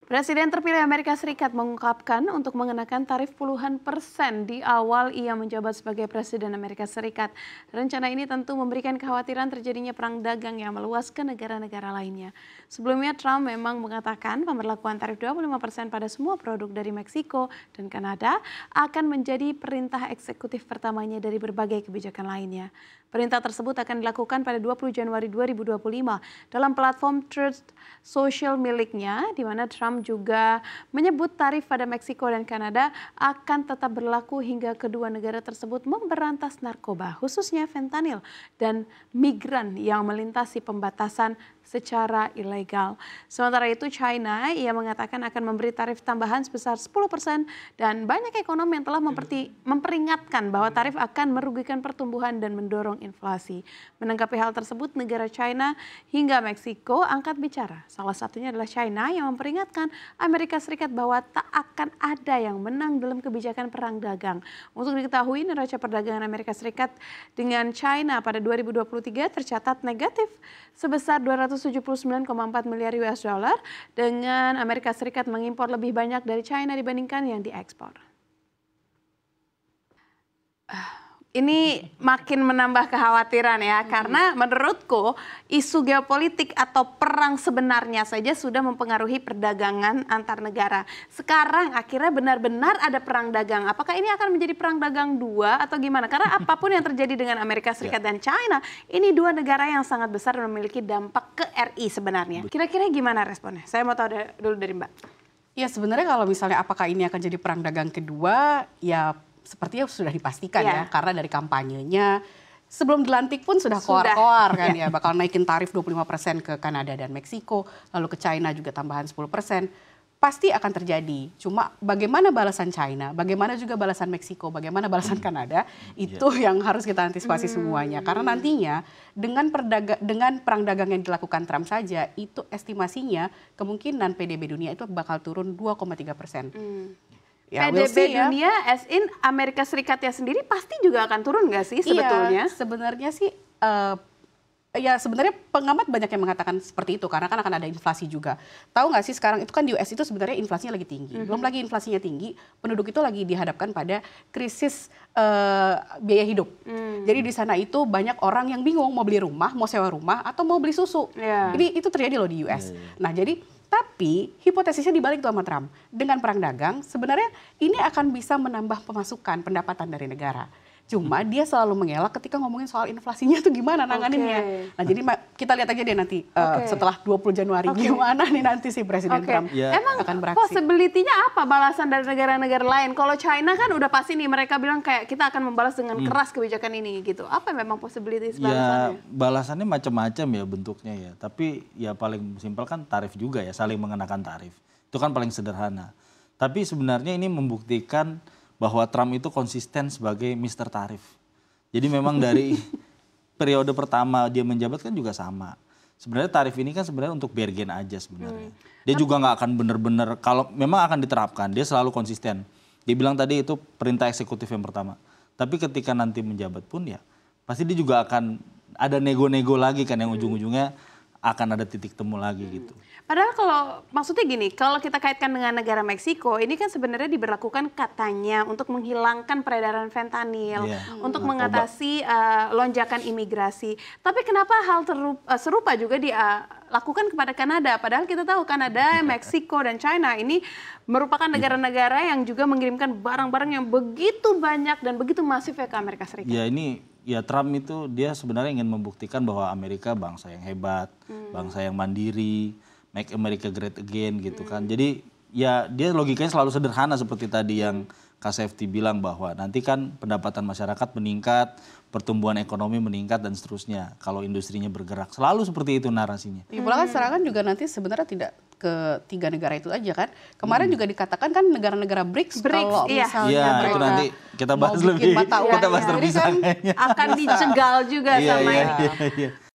Presiden terpilih Amerika Serikat mengungkapkan untuk mengenakan tarif puluhan persen di awal ia menjabat sebagai Presiden Amerika Serikat. Rencana ini tentu memberikan kekhawatiran terjadinya perang dagang yang meluas ke negara-negara lainnya. Sebelumnya Trump memang mengatakan pemberlakuan tarif 25% pada semua produk dari Meksiko dan Kanada akan menjadi perintah eksekutif pertamanya dari berbagai kebijakan lainnya. Perintah tersebut akan dilakukan pada 20 Januari 2025 dalam platform Truth Social miliknya, di mana Trump juga menyebut tarif pada Meksiko dan Kanada akan tetap berlaku hingga kedua negara tersebut memberantas narkoba, khususnya fentanyl dan migran yang melintasi pembatasan secara ilegal. Sementara itu China, ia mengatakan akan memberi tarif tambahan sebesar 10% dan banyak ekonom yang telah memperingatkan bahwa tarif akan merugikan pertumbuhan dan mendorong inflasi. Menanggapi hal tersebut, negara China hingga Meksiko angkat bicara. Salah satunya adalah China yang memperingatkan Amerika Serikat bahwa tak akan ada yang menang dalam kebijakan perang dagang. Untuk diketahui, neraca perdagangan Amerika Serikat dengan China pada 2023 tercatat negatif sebesar 279,4 miliar US dollar, dengan Amerika Serikat mengimpor lebih banyak dari China dibandingkan yang diekspor. Ini makin menambah kekhawatiran ya, karena menurutku isu geopolitik atau perang sebenarnya saja sudah mempengaruhi perdagangan antar negara. Sekarang akhirnya benar-benar ada perang dagang. Apakah ini akan menjadi perang dagang dua atau gimana? Karena apapun yang terjadi dengan Amerika Serikat dan China, ini dua negara yang sangat besar dan memiliki dampak ke RI sebenarnya. Kira-kira gimana responnya? Saya mau tahu dulu dari Mbak. Ya sebenarnya kalau misalnya apakah ini akan jadi perang dagang kedua, ya sepertinya sudah dipastikan ya, karena dari kampanyenya sebelum dilantik pun sudah koar-koar kan ya, bakal naikin tarif 25% ke Kanada dan Meksiko, lalu ke China juga tambahan 10%. Pasti akan terjadi. Cuma bagaimana balasan China, bagaimana juga balasan Meksiko, bagaimana balasan Kanada, itu yang harus kita antisipasi semuanya. Karena nantinya dengan perang dagang yang dilakukan Trump saja, itu estimasinya kemungkinan PDB dunia itu bakal turun 2,3%. Ya, PDB dunia, as in Amerika Serikatnya sendiri pasti juga akan turun nggak sih sebetulnya? Iya, sebenarnya sih, ya sebenarnya pengamat banyak yang mengatakan seperti itu, karena kan akan ada inflasi juga. Tahu nggak sih sekarang itu kan di US itu sebenarnya inflasinya lagi tinggi. Belum lagi inflasinya tinggi, penduduk itu lagi dihadapkan pada krisis biaya hidup. Jadi di sana itu banyak orang yang bingung mau beli rumah, mau sewa rumah, atau mau beli susu. Ini itu terjadi loh di US. Nah jadi tapi hipotesisnya dibalik tuh sama Trump. Dengan perang dagang sebenarnya ini akan bisa menambah pemasukan pendapatan dari negara. Cuma dia selalu mengelak ketika ngomongin soal inflasinya tuh gimana nanganinnya. Nah jadi kita lihat aja deh nanti setelah 20 Januari gimana nih nanti si Presiden Trump Emang akan beraksi. Possibility-nya apa balasan dari negara-negara lain? Kalau China kan udah pasti nih mereka bilang kayak kita akan membalas dengan keras kebijakan ini gitu. Apa memang possibility balasannya? Ya balasannya macam-macam ya bentuknya ya. Tapi ya paling simpel kan tarif juga ya, saling mengenakan tarif. Itu kan paling sederhana. Tapi sebenarnya ini membuktikan bahwa Trump itu konsisten sebagai Mr. Tarif. Jadi memang dari periode pertama dia menjabat kan juga sama. Sebenarnya tarif ini kan sebenarnya untuk bargain aja sebenarnya. Dia juga nggak akan benar-benar, kalau memang akan diterapkan, dia selalu konsisten. Dia bilang tadi itu perintah eksekutif yang pertama. Tapi ketika nanti menjabat pun ya, pasti dia juga akan ada nego-nego lagi kan yang ujung-ujungnya akan ada titik temu lagi gitu. Padahal kalau maksudnya gini, kalau kita kaitkan dengan negara Meksiko, ini kan sebenarnya diberlakukan katanya untuk menghilangkan peredaran fentanyl, untuk mengatasi lonjakan imigrasi. Tapi kenapa hal serupa juga dilakukan kepada Kanada? Padahal kita tahu Kanada, Meksiko, dan China ini merupakan negara-negara yang juga mengirimkan barang-barang yang begitu banyak dan begitu masif ya ke Amerika Serikat. Ya Trump itu dia sebenarnya ingin membuktikan bahwa Amerika bangsa yang hebat, bangsa yang mandiri, make America great again gitu kan. Jadi ya dia logikanya selalu sederhana seperti tadi yang Kak Sefty bilang bahwa nanti kan pendapatan masyarakat meningkat, pertumbuhan ekonomi meningkat dan seterusnya kalau industrinya bergerak. Selalu seperti itu narasinya. Kan serangan juga nanti sebenarnya tidak ke 3 negara itu aja kan. Kemarin juga dikatakan kan negara-negara BRICS kalau misalnya mereka itu nanti kita bahas lebih. Kita bahas terpisah kan akan dicegal juga sama ini.